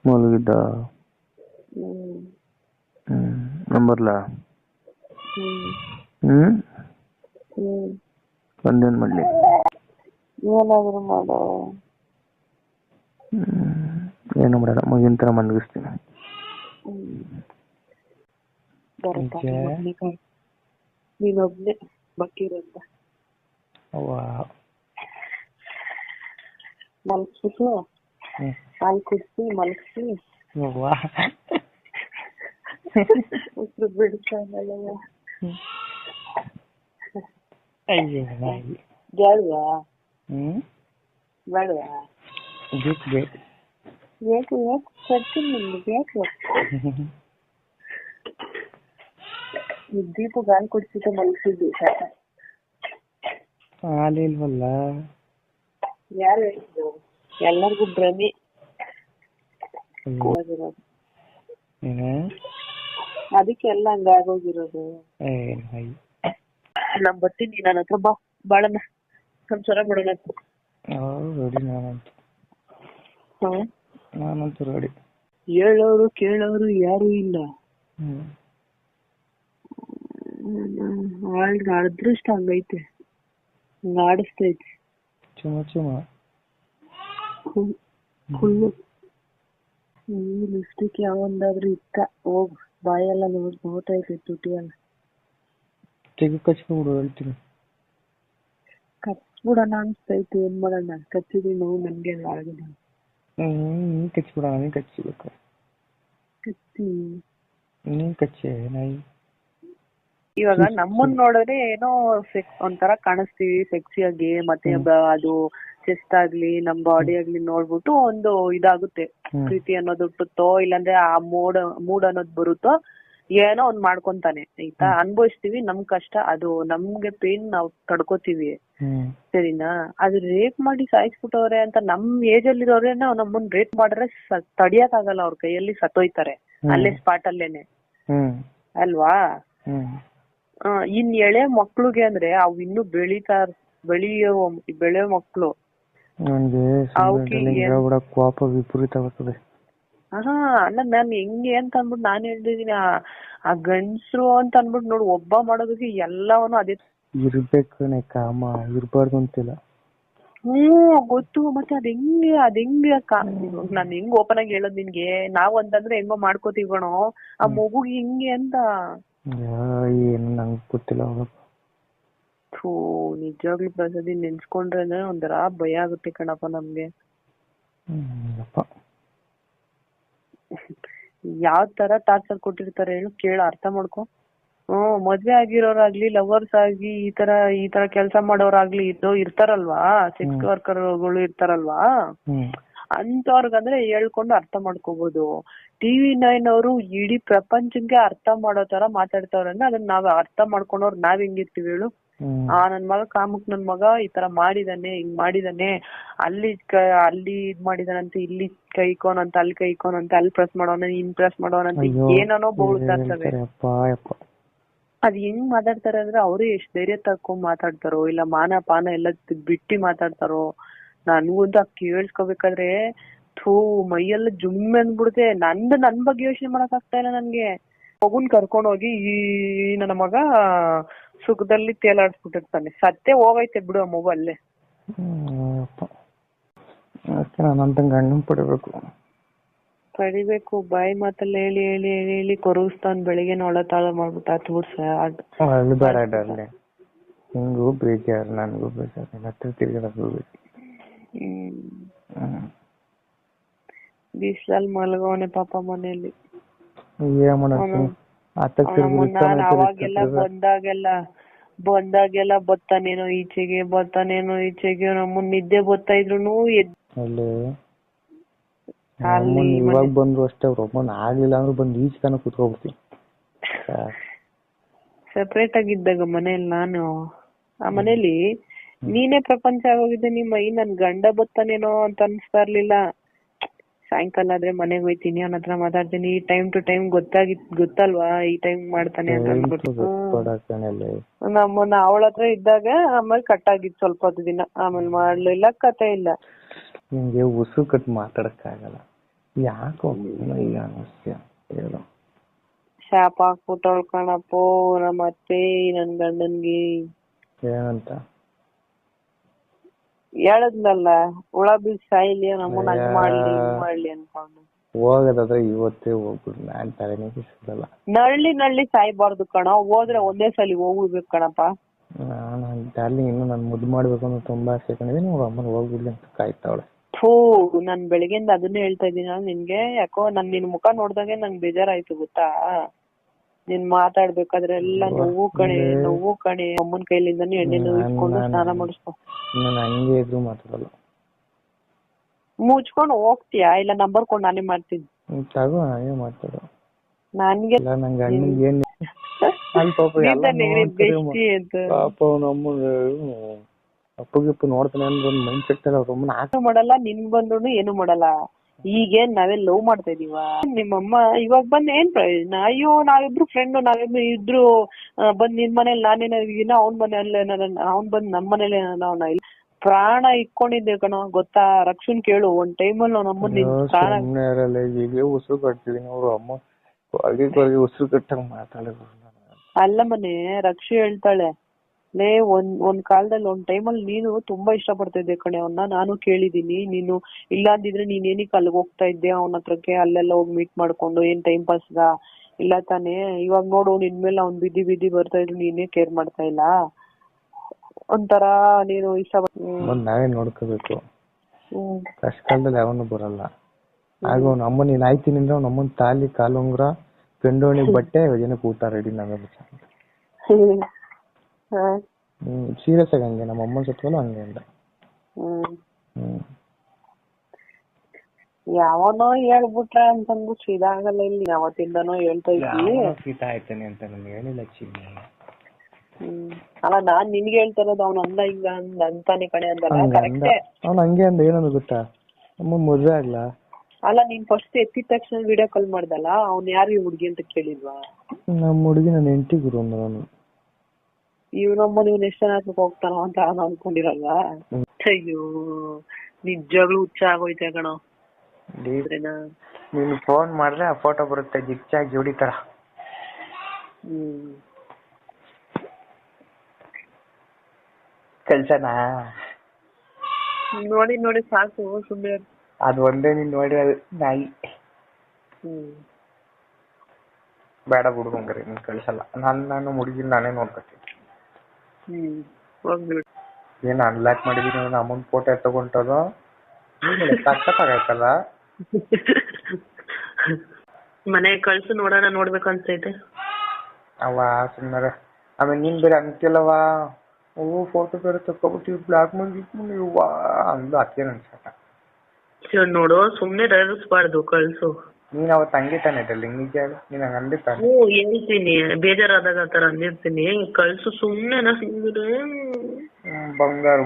ಮಲಗಿದ್ದ. ನಂಬರ್ಲಾ ಒಂದೇನ್ ಮಾಡ್ಲಿ? ಏನಾದ್ರು ಮಾಡೋ. ಏನು ಮಾಡಲ್ಲ, ಮಗಿನ ತರ ಮಲಗಿಸ್ತೀನಿ. ನೀನೊಬ್ನೇ ಬಕ್ಕಿರಂತ ಮಲಗಿಸ್ಬಿಟ್ಟು ಹಾಲು ಕುಡಿಸಿ ಮಲಗಿಸಿ ಉಸಿರು ಬಿಡ್ತಾನಲ್ಲ. ಬೇಡವಾ? ಬೇಡವಾ? ಬೇಕು ಕೊಡ್ತೀನಿ ನಿಮ್ಗೆ. ಬೇಕು ದೀಪ ಹಾಲು ಕುಡಿಸಿಟ್ಟು ಮಲಗಿಸಿದ್ವಿ. ಹಾಲು ಇಲ್ವಲ್ಲ? ಯಾರು ಹೇಳಿದ್ರು? ಎಲ್ಲರಿಗೂ ಭ್ರಮೆ. ಅದಕ್ಕೆ ಎಲ್ಲ ಹಂಗಾಗೋಗಿರೋದು. ನಾ ಬರ್ತೀನಿ ನನ್ನ ಹತ್ರ ಬಾ, ಬಾಳಣ್ಣ ಸಂಸಾರ ಮಾಡೋಣ. ನಾನಂತೂ ರೆಡಿ. ಹೇಳೋರು ಕೇಳೋರು ಯಾರು ಇಲ್ಲ. ಅದೃಷ್ಟ ಹಂಗೈತೆ, ಹಂಗ ಆಡಿಸ್ತೈತೆ. ಫುಲ್ಲು ಲಿಪ್ಸ್ಟಿಕ್ ಯಾವಂದಾದ್ರೂ ಇತ್ತ ಹೋಗ್ ಬಾಯೆಲ್ಲ ನೋಡ್ತೈತೆ ತುಟಿ ಎಲ್ಲ. ಹೇಳ್ತೀನಿ ಕಚ್ಬಿಡೋಣ ಅನ್ಸ್ತೈತೆ. ಏನ್ ಮಾಡೋಣ? ಕಚ್ಚಿದ್ವಿ ನೋವು ನನ್ಗೆ ಆಗಿದೆ. ಕಚ್ಬಿಡೋಣ, ನೀನ್ ಕಚ್ಚಿಬೇಕು. ನೀನ್ ಕಚ್ಚೆ ನಾಯಿ. ಇವಾಗ ನಮ್ಮನ್ ನೋಡಿದ್ರೆ ಏನೋ ಒಂಥರ ಕಾಣಿಸ್ತೀವಿ ಸೆಕ್ಸಿಯಾಗಿ. ಮತ್ತೆ ಅದು ಚೆಸ್ಟ್ ಆಗ್ಲಿ ನಮ್ ಬಾಡಿ ಆಗ್ಲಿ ನೋಡ್ಬಿಟ್ಟು ಒಂದು ಇದಾಗುತ್ತೆ, ಪ್ರೀತಿ ಅನ್ನೋದು ಹುಟ್ಟುತ್ತೋ ಇಲ್ಲಾಂದ್ರೆ ಆ ಮೂಡ್ ಅನ್ನೋದು ಬರುತ್ತೋ, ಏನೋ ಒಂದ್ ಮಾಡ್ಕೊಂತಾನೆ ಆಯ್ತಾ. ಅನ್ಭವಿಸ್ತೀವಿ ನಮ್ ಕಷ್ಟ, ಅದು ನಮ್ಗೆ ಪೇನ್ ನಾವ್ ತಡ್ಕೋತೀವಿ. ಸರಿನಾ? ಅದು ರೇಪ್ ಮಾಡಿ ಸಾಯಿಸ್ಬಿಟ್ಟವ್ರೆ ಅಂತ ನಮ್ ಏಜ್ ಅಲ್ಲಿ ಇರೋರೇನ ನಮ್ಮನ್ ರೇಪ್ ಮಾಡ್ರೆ ತಡಿಯಕ್ ಆಗಲ್ಲ, ಅವ್ರ ಕೈಯಲ್ಲಿ ಸತ್ತೋಯ್ತಾರೆ ಅಲ್ಲೇ ಸ್ಪಾಟ್ ಅಲ್ಲೇನೆ ಅಲ್ವಾ. ಇನ್ ಎಳೆ ಮಕ್ಳುಗೆ ಅಂದ್ರೆ ಅವ್ ಇನ್ನು ಬೆಳೆಯೋ ಮಕ್ಳು. ಕೋಪ ವಿಪರೀತ ಬರ್ತದೆ. ಅಲ್ಲ ನಾನ್ ಹೆಂಗೆ ಅಂತ ಅನ್ಬಿಟ್ಟು ನಾನ್ ಹೇಳ್ತಿದೀನಿ. ಆ ಗಂಡ್ಸ್ರು ಅಂತ ಅನ್ಬಿಟ್ಟು ನೋಡು, ಒಬ್ಬ ಮಾಡೋದಕ್ಕೆ ಎಲ್ಲವನು ಅದೇ ಇರ್ಬೇಕು ಕಾಮ, ಇರ್ಬಾರ್ದು ಅಂತಿಲ್ಲ. ಗೊತ್ತು. ಮತ್ತೆ ಅದ್ ಹೆಂಗೆ ಅಕ್ಕ, ನಾನ್ ಹೆಂಗ್ ಓಪನ್ ಆಗಿ ಹೇಳೋದ್ ನಿನ್ಗೆ? ನಾವ್ ಅಂತಂದ್ರೆ ಹೆಂಗೋ ಮಾಡ್ಕೋತೀವಿ ಕಣೋ, ಆ ಮಗು ಹಿಂಗೆ ಅಂತ ಏನು ನಂಗೆ ಗೊತ್ತಿಲ್ಲ. ನಿಜವಾಗ್ಲೂ ಪ್ರಸಾದಿ ನೆನ್ಸ್ಕೊಂಡ್ರೆ ಒಂಥರ ಭಯ ಆಗುತ್ತೆ ಕಣಪ್ಪ ನಮ್ಗೆ. ಯಾವ್ ತರ ಟಾರ್ಚರ್ ಕೊಟ್ಟಿರ್ತಾರೆ ಹೇಳು, ಕೇಳ ಅರ್ಥ ಮಾಡ್ಕೊ. ಮದ್ವೆ ಆಗಿರೋರಾಗ್ಲಿ ಲವರ್ಸ್ ಆಗಿ ಈ ತರ ಕೆಲ್ಸ ಮಾಡೋರಾಗ್ಲಿ ಇರ್ತಾರಲ್ವಾ, ಸೆಕ್ಸ್ ವರ್ಕರ್ಗಳು ಇರ್ತಾರಲ್ವಾ, ಅಂತವ್ರಿಗಂದ್ರೆ ಹೇಳ್ಕೊಂಡು ಅರ್ಥ ಮಾಡ್ಕೋಬಹುದು. TV9 ಅವರು ಇಡೀ ಪ್ರಪಂಚಕ್ಕೆ ಅರ್ಥ ಮಾಡೋ ತರ ಮಾತಾಡ್ತಾವ್ರೆ ಅಂದ್ರೆ ಅದನ್ನ ನಾವ್ ಅರ್ಥ ಮಾಡ್ಕೊಂಡವ್ರು ನಾವ್ ಹೆಂಗಿರ್ತೀವಿ ಹೇಳು? ನನ್ ಮಗ ಕಾಮಕ್ ನನ್ ಮಗ ಈ ತರ ಮಾಡಿದಾನೆ, ಹಿಂಗ್ ಮಾಡಿದಾನೆ, ಅಲ್ಲಿ ಇದ್ ಮಾಡಿದಾನಂತ, ಇಲ್ಲಿ ಕೈಕೋನಂತ, ಅಲ್ಲಿ ಕೈಕೋನಂತ, ಅಲ್ಲಿ ಪ್ರೆಸ್ ಮಾಡೋನ, ಇನ್ ಪ್ರೆಸ್ ಮಾಡೋನಂತ, ಏನೋ ಬೋಳ್ತಾ ಇರ್ತವೆ. ಅದ್ ಹೆಂಗ್ ಮಾತಾಡ್ತಾರೆ ಅಂದ್ರೆ ಅವ್ರೇ ಎಷ್ಟ್ ಧೈರ್ಯ ತಕೊಂಡ್ ಮಾತಾಡ್ತಾರೋ, ಇಲ್ಲ ಮಾನ ಪಾನ ಎಲ್ಲ ಬಿಟ್ಟಿ ಮಾತಾಡ್ತಾರೋ. ನನ್ಗಂತೂ ಕೇಳ್ಸ್ಕೊಬೇಕಾದ್ರೆ ಮೈಯೆಲ್ಲ ಜುಮ್ ಅಂದ್ಬಿಡುತ್ತೆ. ನನ್ ಬಗ್ಗೆ ಯೋಚನೆ ಮಾಡಕ್ ಆಗ್ತಾ ಇಲ್ಲ ನನ್ಗೆ. ಮಗುನ್ ಕರ್ಕೊಂಡ್ ಹೋಗಿ ಈ ನನ್ನ ಮಗ ಸುಖದಲ್ಲಿ ತೇಲಾಡ್ಸ್ಬಿಟ್ಟಿರ್ತಾನೆ, ಸತ್ತೇ ಹೋಗೈತೆ ಬಿಡು ಆ ಮಗು ಅಲ್ಲೇ. ಗಂಡನ್ ಪಡಿಬೇಕು. ಬಾಯಿ ಮಾತಲ್ಲ ಹೇಳಿ ಹೇಳಿ ಹೇಳಿ ಹೇಳಿ ಕೊರಗಿಸ್ತಾನ್. ಬೆಳಿಗ್ಗೆ ಒಳ ತಾಳ ಮಾಡ್ಬಿಟ್ಟು ಹತ್ಬಿಡ್ಸ. ಹಿಂಗೂ ಬೇಜಾರು, ನನ್ಗೂ ಬೇಜಾರು, ತಿರ್ಗಡಕ್ಕೂ ಬಿಸ್ಲಲ್ಲಿ ಮಲಗವನೆ ಪಾಪ ಮನೇಲಿ. ಅವಾಗೆಲ್ಲ ಬಂದಾಗೆಲ್ಲ ಬತ್ತಾನೇನೋ ಈಚೆಗೆ ನಮ್ಮನ್ ನಿದ್ದೆ ಬರ್ತಾ ಇದ್ರು ಇವಾಗ ಬಂದ್ರು ಅಷ್ಟೇ. ಅವ್ರೊಬ್ಬನ್ ಆಗ್ಲಿಲ್ಲ ಅಂದ್ರೆ ಬಂದು ಈಚೆತನ ಕುತ್ಕೊಬಿಡ್ತೀನಿ. ಸೆಪರೇಟ್ ಆಗಿದ್ದಾಗ ಮನೇಲಿ ನಾನು ಆ ಮನೇಲಿ ನೀನೇ ಪ್ರಪಂಚ ಆಗೋಗಿದ್ದೆ. ನಿಮ್ಮ ನನ್ ಗಂಡ ಬತ್ತಾನೇನೋ ಅಂತ ಅನ್ಸ್ತಾ ಇರ್ಲಿಲ್ಲ. ಸಾಯಂಕಾಲ ಆದ್ರೆ ಮನೆಗ್ ಹೋಯ್ತೀನಿ, ಅವನ ಹತ್ರ ಮಾತಾಡ್ತೀನಿ. ಟೈಮ್ ಟು ಟೈಮ್ ಗೊತ್ತಲ್ವಾ ಈ ಟೈಮ್ ಮಾಡ್ತಾನೆ ಅಂತ ಅನ್ಬಿಟ್ಟು. ನಮ್ಮನ್ನ ಅವಳ ಹತ್ರ ಇದ್ದಾಗ ಆಮೇಲೆ ಕಟ್ ಆಗಿದ್ ಸ್ವಲ್ಪ ಹೊತ್ತು ದಿನ, ಆಮೇಲೆ ಮಾಡ್ಲಿಲ್ಲ, ಕತೆ ಇಲ್ಲ. ನಿಮ್ಗೆ ಉಸು ಕಟ್ ಮಾತಾಡಕ್ ಆಗಲ್ಲ. ಯಾಕೋ ಈಗ ಅನಸ್ಯ ಹೇಳು. ಶಾಪ ಹಾಕ್ಬಿಟ್ಟವಳ್ ಕಣಪ್ಪೋ ನಮ್ಮ ಅತ್ತೆ ನನ್ ಗಂಡನ್ಗೆ. ಏನಂತ? ಹೇಳದ್ನಲ್ಲ ಹುಳ ಬೀಳ್ ಸಾಯ್ಲಿ ನಮ್ಮನ್ನ ಹಂಗ್ ಮಾಡ್ಲಿ ಹಿಂಗ್ ಮಾಡ್ಲಿ ಅನ್ಕೊಂಡು. ಹೋಗೋದಾದ್ರೆ ಇವತ್ತೇ ಹೋಗ್ಬಿಡು, ನಾನ್ ತಲೆನೇ ಬಿಸಿದಲ್ಲ. ನಳ್ಳಿ ಸಾಯ್ಬಾರ್ದು ಕಣ, ಹೋದ್ರೆ ಒಂದೇ ಸಲ ಹೋಗ್ಬಿಡ್ಬೇಕು ಕಣಪ್ಪ. ನಾನು ಡಾರ್ಲಿಂಗ್ ಇನ್ನು ನಾನು ಮುದ್ದು ಮಾಡ್ಬೇಕು ಅಂತ ತುಂಬಾ ಆಸೆ ಕಂಡಿದ್ದೀನಿ. ಅವ್ರ ಅಮ್ಮನ ಹೋಗ್ಬಿಡ್ಲಿ ಅಂತ ಕಾಯ್ತಾವಳೆ. ಥೂ, ನಾನ್ ಬೆಳಿಗ್ಗೆಯಿಂದ ಅದನ್ನೇ ಹೇಳ್ತಾ ಇದ್ದೀನಿ ನಿನ್ಗೆ. ಯಾಕೋ ನಿನ್ ಮುಖ ನೋಡ್ದಾಗೆ ನಂಗೆ ಬೇಜಾರಾಯ್ತು ಗೊತ್ತಾ. ನೀನ್ ಮಾತಾಡ್ಬೇಕಾದ್ರೆ ಎಲ್ಲ ನೋವು ಕಣೆ ಅಮ್ಮನ ಕೈಲಿಂದಾನು ಎಣ್ಣೆ ನೋವು ಇಟ್ಕೊಂಡು ಸ್ನಾನ ಮಾಡಿಸ್ಕೊ. ನಾನು ಹಂಗೆ ಇದ್ರು ಮಾತಾಡಲ್ಲ. ಮುಚ್ಕೊಂಡು ಹೋಗ್ತೀಯಾ ಇಲ್ಲ ನಂಬರ್ ಕೊಂಡು ನಾನೇ ಮಾಡ್ತೀನಿ. ತಗೋ ನಾನೇ ಮಾತಾಡೋ. ನನ್ಗೆ ನಂಗೆ ಅಣ್ಣಗೆ ಏನ್ ಪಾಪ ನಮ್ಮ ಅಪ್ಪಗಿಪ್ಪ ನೋಡ್ತಾನೆ ಅಂದ್ರೆ ಒಂದು ಮೈಂಡ್ ಸೆಟ್ ಅಲ್ಲ. ಅವ್ರಮ್ಮನ ಮಾಡಲ್ಲ, ನಿನ್ ಬಂದ್ರು ಏನು ಮಾಡಲ್ಲ. ಈಗೇನ್ ನಾವೆಲ್ಲ ಲವ್ ಮಾಡ್ತಾ ಇದೀವ? ನಿಮ್ಮಮ್ಮ ಇವಾಗ ಬಂದ್ ಏನ್ ಪ್ರಯೋಜನ? ಅಯ್ಯೋ ನಾವಿಬ್ರು ಫ್ರೆಂಡ್, ನಾವಿಬ್ರು ಇದ್ರು ಬಂದ್ ನಿನ್ ಮನೇಲಿ ನಾನೇನ ಅವ್ನ್ ಮನೇಲಿ ಅವ್ನ್ ಬಂದ್ ನಮ್ ಮನೇಲಿ ಅವನ ಇಲ್ಲ ಪ್ರಾಣ ಇಟ್ಕೊಂಡಿದ್ದೆ ಕಣ ಗೊತ್ತಾ. ರಕ್ಷಣ್ ಕೇಳು, ಒಂದ್ ಟೈಮಲ್ಲಿ ಅವ್ನ ಅಮ್ಮನ್ ಪ್ರಾಣ ಈಗ ಉಸಿರು ಕಟ್ತಿದೀನಿ. ಅವ್ರ ಅಮ್ಮ ಕೊರಗೆ ಉಸಿರು ಕಟ್ಟಂಗ್ ಮಾತಾಡಿದ್ರು. ಅಲ್ಲ ಮನೆ ರಕ್ಷಿ ಹೇಳ್ತಾಳೆ, ಲೇ ಒಂದ್ ಕಾಲದಲ್ಲಿ ಒಂದ್ ಟೈಮಲ್ಲಿ ನೀನು ತುಂಬಾ ಇಷ್ಟ ಪಡ್ತಾ ಇದ್ದೆ ಕಣೆ ಅವನ್ನ, ನಾನು ಕೇಳಿದೀನಿ. ನೀನು ಇಲ್ಲ ಅಂದಿದ್ರೆ ನೀನ್ ಏನಕ್ಕೆ ಅಲ್ಲಿಗೆ ಹೋಗ್ತಾ ಇದ್ದೆ ಅವನ ಹತ್ರಕ್ಕೆ, ಅಲ್ಲೆಲ್ಲ ಹೋಗಿ ಮೀಟ್ ಮಾಡ್ಕೊಂಡು ಏನ್ ಟೈಮ್ ಪಾಸ್ಗ? ಇಲ್ಲ ತಾನೇ? ಇವಾಗ ನೋಡು ನಿನ್ ಮೇಲೆ ಅವ್ನ್ ಬಿದ್ದಿ ಬರ್ತಾ ಇದ್ರು, ನೀನೇ ಕೇರ್ ಮಾಡ್ತಾ ಇಲ್ಲ. ಒಂಥರ ನೀನು ಇಷ್ಟ ನಾವೇ ನೋಡ್ಕೋಬೇಕು. ಕಷ್ಟ ಕಾಲದಲ್ಲಿ ಅವನು ಬರಲ್ಲ. ಆಗ ಅವ್ನ ಅಮ್ಮ ನೀನ್ ಆಯ್ತೀನಿ ಅಂದ್ರೆ ಅವ್ನ ಅಮ್ಮನ್ ತಾಲಿ ಕಾಲುಂಗ್ರ ಗಂಡೋಣಿ ಬಟ್ಟೆ ಏನಕ್ಕೆ ಊಟ ರೆಡಿ ನಾವೇ. ಸೀರಿಯಸ್ ಆಗಿ ಹಂಗೆ ನಮ್ಮ ಅಮ್ಮನ ಸತ್ವಲ್ಲ ಹಂಗೆ ಅಂದ. ಯಾವನೋ ಹೇಳ್ಬಿಟ್ರ ಅಂತಂದ್ಬಿಟ್ಟು ಇದಾಗಲ್ಲ. ಇಲ್ಲಿ ಯಾವತ್ತಿಂದನೋ ಹೇಳ್ತಾ ಇದ್ವಿ ಶೀತ ಆಯ್ತಾನೆ ಅಂತ ನಮ್ಗೆ ಹೇಳಿಲ್ಲ ಚಿನ್ನ. ಅಲ್ಲ ನಾನ್ ನಿನ್ಗೆ ಹೇಳ್ತಾ ಇರೋದು ಅವ್ನ ಅಂದ ಹಿಂಗ ಅಂತಾನೆ ಕಣೆ ಅಂದಲ್ಲ. ಕರೆಕ್ಟೇ ಅವ್ನು ಹಂಗೆ ಅಂದ. ಏನಂದ ಗೊತ್ತಾ, ಅಮ್ಮ ಮದ್ವೆ ಆಗ್ಲಾ? ಅಲ್ಲ ನೀನ್ ಫಸ್ಟ್ ಎತ್ತಿದ ತಕ್ಷಣ ವಿಡಿಯೋ ಕಾಲ್ ಮಾಡ್ದಲ್ಲ, ಅವ್ನ್ ಯಾರು ಈ ಹುಡ್ಗಿ ಅಂತ ಕೇಳಿಲ್ವಾ? ನಮ್ಮ ಹುಡುಗಿ ನನ್ನ ಹೆಂಡತಿ ಗುರು ನಾನು. ಇವ್ನಮ್ಮ ನೀವ್ ಎಷ್ಟ್ ಜನ ಹೋಗ್ತಾನೋ ಅಂತ ನಾನು ಅನ್ಕೊಂಡಿರಲ್ವಾ? ಅಯ್ಯೋ ನಿಜವಾಗ್ಲೂ ಹುಚ್ಚ ಆಗೋಯ್ತೆ ಕಣೋ. ನೀನು ಫೋನ್ ಮಾಡಿದ್ರೆ ಆ ಫೋಟೋ ಬರುತ್ತೆ ಜಿಗ್ಚಾಗಿ ಜೋಡಿ ತರ. ಕೆಲ್ಸನಾ ನೋಡಿ ಸಾಕು ಸುಮ್ಮನೆ. ಅದು ಒಂದೇ ನೀನ್ ನೋಡಿ ನಾಯಿ. ಬೇಡ ಬಿಡು ಹಂಗಾರೆ, ನೀನ್ ಕಳ್ಸಲ್ಲ. ನಾನು ಹುಡುಗಿನ ನಾನೇ ನೋಡ್ಕೊತೀನಿ. ಏನ್ ಅನ್ಲಾಕ್ ಮಾಡಿದೀನಿ ಅಮ್ಮನ್ ಫೋಟೋ ತಗೊಂಟದು ಸಕ್ಕತ್ತಾಗೈತಲ್ಲ. ಮನೆ ಕಳ್ಸು ನೋಡೋಣ, ನೋಡ್ಬೇಕು ಅನ್ಸೈತೆ. ಅವ ಸುಮ್ಮನೆ ಆಮೇಲೆ ನೀನ್ ಬೇರೆ ಅಂತಿಲ್ಲವ, ಫೋಟೋ ಬೇರೆ ತಕ್ಕೊಬಿಟ್ಟು ಬ್ಲಾಕ್ ಮಾಡಿದ್ವಿ ಅಂದು ಅಕ್ಕೇ ಅನ್ಸತ್ತ. ನೋಡು ಸುಮ್ನೆ ರೈಸ್ಬಾರ್ದು, ಕಳ್ಸು. ನೀನ್ ಅವತ್ತು ಹಂಗೆ ತಾನೆ ನಿಜ ಹೇಳು, ನೀನ್ ಹಂಗ ಅಂದಿರ್ತಾನೆ. ಹೇಳ್ತೀನಿ ಬೇಜಾರಾದಾಗ ಆತರ ಅಂದಿರ್ತೀನಿ. ಕಳ್ಸು ಸುಮ್ನೆ ಬಂಗಾರ.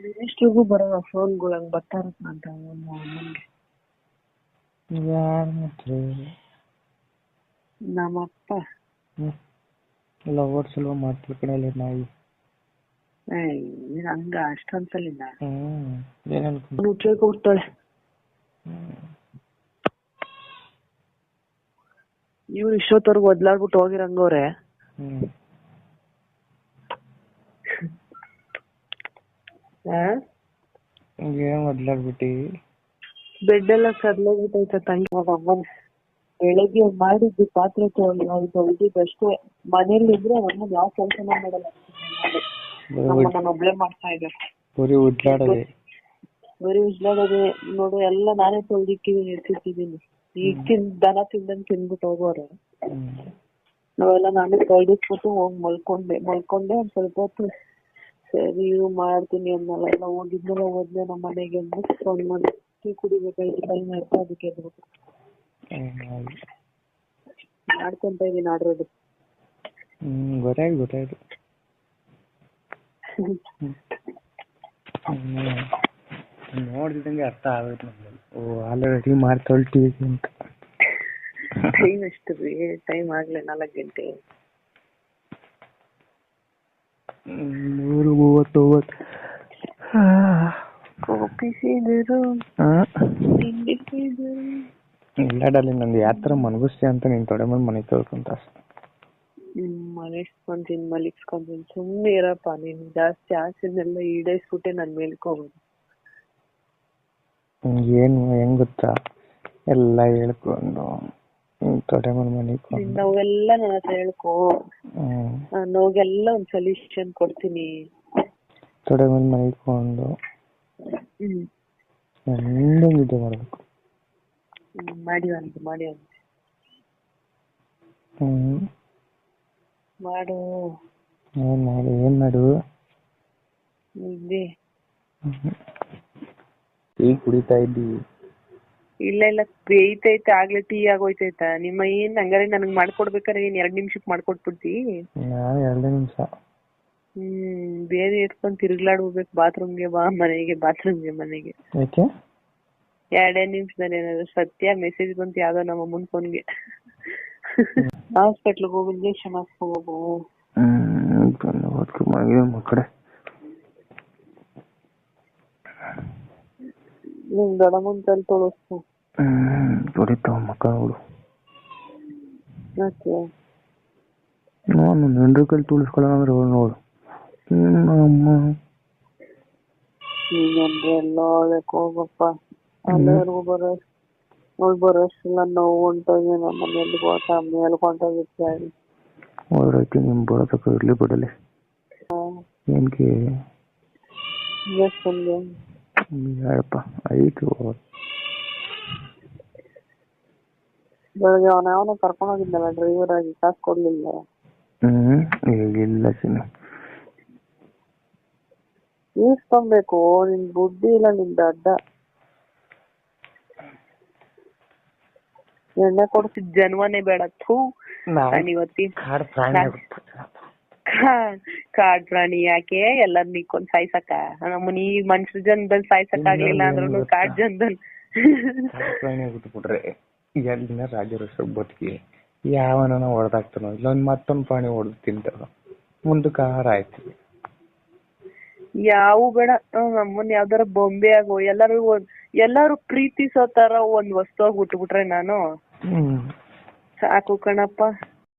ಮಿನಿಸ್ಟ್ರಿಗೂ ಬರೋ ಫೋನ್ಗಳು ಹಂಗ್ ಬರ್ತಾರ ಅಂತ ನಮ್ಮಪ್ಪ ಎಲ್ಲ ಓಡ್ಸಲ್ವ ಮಾಡ್ತೀವಿ ಕಡೆ ನಾಯಿ. ಹಂಗ ಅಷ್ಟೊಂದ್ಸಲಿಂದ ಏನ್ ಕೊಡ್ತಾಳೆ. ಇವ್ರು ಇಷ್ಟೊತ್ತವರೆಗೂ ಒದ್ಲಾಡ್ಬಿಟ್ಟು ಹೋಗಿರಂಗವ್ರೆ. ಏನ್ ಒದ್ಲಾಡ್ಬಿಟ್ಟಿ? ಬೆಡ್ ಎಲ್ಲ ಕದ್ಲಾಗ್ಬಿಟ್ಟೈತೆ ತಂಗಿ. ಬೆಳಗ್ಗೆ ಮಾಡಿದ್ದು ಪಾತ್ರೆ ತೊಳ್ದಿದ್ದಷ್ಟೇ. ಮನೇಲಿ ಇದ್ರೆ ನಮ್ಮ ಯಾವ ಕೆಲಸನ ಮಾಡಲ್ಲ. ನಾನು ಒಬ್ಳೆ ಮಾಡ್ತಾ ಇದ್ದೆ. ಬರೀ ಉಜ್ಲಾಡೋದೆ ನೋಡು, ಎಲ್ಲ ನಾನೇ ತೊಳ್ದಿಟ್ಟಿದ್ದೀನಿ. ಈಗ ದನ ತಿಂದಂಗ್ ತಿಂದ್ಬಿಟ್ಟು ಹೋಗೋರು. ನಾವೆಲ್ಲ ನಾನೇ ತೊಳ್ದಿಟ್ಬಿಟ್ಟು ಹೋಗಿ ಮಲ್ಕೊಂಡೆ ಒಂದ್ ಸ್ವಲ್ಪ ಹೊತ್ತು. ಸರಿ ಮಾಡ್ತೀನಿ ಅನ್ನಲ್ಲ, ಎಲ್ಲ ಹೋಗಿದ್ಮೇಲೆ ಹೋದ್ಲೆ ನಮ್ಮ ಮನೆಗೆ ಅಂದ್ಬಿಟ್ಟು ಫೋನ್ ಮಾಡಿ ಟೀ ಕುಡಿಬೇಕಾಯ್ತು, ಟೈಮ್ ಆಯ್ತು, ಅದಕ್ಕೆ ಎದ್ಬಿಟ್ಟು ಮಾಡ್ಕೊಂತ ಇದೀನಿ ಆಡ್ರೋದು. ಗೊತ್ತಾಯ್ತು. ನೋಡಿದಂಗೆ ಅರ್ಥ ಆಗೋಯ್ತು ನಮ್ಗೆ. ಆಲ್ರೆಡಿ ಮಾಡ್ತೊಳ್ತೀವಿ ಅಂತ. ಟೈಮ್ ಎಷ್ಟು ರೀ? ಟೈಮ್ ಆಗ್ಲೇ 4 ಗಂಟೆ. 1:39. ಕೋಪಿಸಿದರು ನಿಂದಿಸಿದರು. ಇಲ್ಲ ಡಾಲಿ, ನಂದು ಯಾವ ತರ ಮನಗಿಸ್ತಿ ಅಂತ ನಿನ್ ತೊಡೆ ಮೇಲೆ ಮನೆ ತೊಳ್ಕೊಂತ ಅಷ್ಟೆ. ಮಲಗಿಸ್ಕೊಂತೀನಿ ಸುಮ್ಮನೆ ಇರಪ್ಪ. ನೀನ್ ಜಾಸ್ತಿ ಆಸೆನೆಲ್ಲ ಈಡೇರಿಸ್ಬಿಟ್ಟೆ ನನ್ ಮೇಲ್ಕೋಗೋದು. ಏನು ಹೆಂಗ್ ಗೊತ್ತಾ, ಎಲ್ಲ ಹೇಳ್ಕೊಂಡು ತೊಡೆ ಮೇಲೆ ಮನಿಕೊಂಡು ನಾವೆಲ್ಲ ನನ್ನ ಹತ್ರ ಹೇಳ್ಕೊ, ನೋಗೆಲ್ಲ ಒಂದ್ ಸೊಲ್ಯೂಷನ್ ಕೊಡ್ತೀನಿ. ತೊಡೆ ಮೇಲೆ ಮನಿಕೊಂಡು ಎಲ್ಲ ನಿದ್ದೆ ಮಾಡ್ಬೇಕು. ಮಾಡಿ ಮಾಡು. ಏನ್ ಮಾಡು? ನಿದ್ದೆ. ಟೀ ಕುಡಿತಾ ಇದ್ದಿ? ಇಲ್ಲ ಬೇಯ್ತೈತೆ, ಆಗ್ಲೇ ಟೀ ಆಗೋಯ್ತೈತ. ನಿಮ್ಮ ಏನ್ ಹಂಗಾರೆ ನನಗ್ ಮಾಡ್ಕೊಡ್ಬೇಕಾರೆ ಏನ್ 2 ನಿಮಿಷಕ್ ಮಾಡ್ಕೊಟ್ಬಿಡ್ತಿ? ನಾನು 2 ನಿಮಿಷ. ಬೇರೆ ಇಟ್ಕೊಂಡ್ ತಿರ್ಗ್ಲಾಡ್ಬೇಕು. ಬಾತ್ರೂಮ್ಗೆ ಬಾ, ಬಾತ್ರೂಮ್ಗೆ ಮನೆಗೆ. ಯಾಕೆ 2 ನಿಮಿಷದಲ್ಲಿ ಏನಾದ್ರು ಸತ್ಯ ಮೆಸೇಜ್ ಬಂತು ಯಾವ್ದೋ ನಮ್ಮ ಅಮ್ಮನ್ ಫೋನ್ಗೆ. ಹಾಸ್ಪಿಟ್ಲಿಗೆ ಹೋಗಿ ಇಂಜೆಕ್ಷನ್ ಹಾಕ್ಸ್ಕೋಬೇಕು. ಮಕ್ಕಳೇ ನಿಮ್ ದೊಡ್ಡಮ್ಮನ್ ಕಲ್ ತೊಳಸ್ತು. ತೊಳಿತಾವ ಮಕ್ಕ ನೋಡು. ಯಾಕೆ ನಾನು ಹೆಂಡ್ರ ಕೈಲಿ ತುಳಿಸ್ಕೊಳ್ಳೋಣ ಅಂದ್ರೆ ನೋಡು. ಅಮ್ಮ ಈಗಂದ್ರೆ ಎಲ್ಲ ಹೋಗಪ್ಪ. ಅಲ್ಲಿವರೆಗೂ ಬರೋಷ್ಟೆಲ್ಲ ನೋವು ಹೊಂಟೋಗಿ ನಮ್ಮ ಮನೇಲಿ ಮೇಲ್ಕೊಂಡೋಗಿರ್ತೀವಿ. ಹೋದ್ರೈತಿ ನಿಮ್ ಬರೋದಕ್ಕೆ ಇರ್ಲಿ ಬಿಡಲಿ. ಏನ್ಗೆ ಹೇಳಪ್ಪ ಆಯ್ತು. ಬೆಳಗ್ಗೆ ಅವನ ಕರ್ಕೊಂಡು ಹೋಗಿದ್ದಲ್ಲ ಡ್ರೈವರ್ ಆಗಿ, ಕಾಸು ಕೊಡ್ಲಿಲ್ಲ. ಇಲ್ಲ ಸಿನ ಈಸ್ಕೊಬೇಕು. ನಿನ್ ಬುದ್ಧಿ ಇಲ್ಲ, ನಿಂದ ಅಡ್ಡ. ಎಣ್ಣೆ ಕೊಡ್ತಿದ್ ಜನ್ಮನೇ ಬೇಡ. ಕಾಡ್ ಪ್ರಾಣಿ ಯಾಕೆ ಎಲ್ಲಾರ್ ನಿಕ್ಕೊಂಡ್ ಸಾಯ್ಸಕ? ನಮ್ಮನ್ ಈ ಮನುಷ್ಯ ಜನದಲ್ಲಿ ಸಾಯ್ಸಕ್ ಆಗ್ಲಿಲ್ಲ ಅಂದ್ರೂ ಕಾಡ್ ಜನದಲ್ಲಿ ಪ್ರಾಣಿ ಬಿಟ್ಬಿಟ್ರೆ ಎಲ್ಲಿನ ರಾಜರಸ ಬದುಕಿ ಯಾವನ ಹೊಡೆದಾಕ್ತಾನೋ ಇಲ್ಲ ಮತ್ತೊಂದ್ ಪ್ರಾಣಿ ಹೊಡೆದು ತಿಂತಾವ, ಮುಂದಕ್ಕೆ ಆಹಾರ ಆಯ್ತೀವಿ. ಯಾವು ಬೇಡ. ನಮ್ಮನ್ ಯಾವ್ದಾರ ಬೊಂಬೆ ಆಗೋ ಎಲ್ಲಾರು ಪ್ರೀತಿಸೋ ತರ ಒಂದ್ ವಸ್ತು ಆಗಿ ಬಿಟ್ಬಿಟ್ರೆ ನಾನು ಸಾಕು ಕಣಪ್ಪ.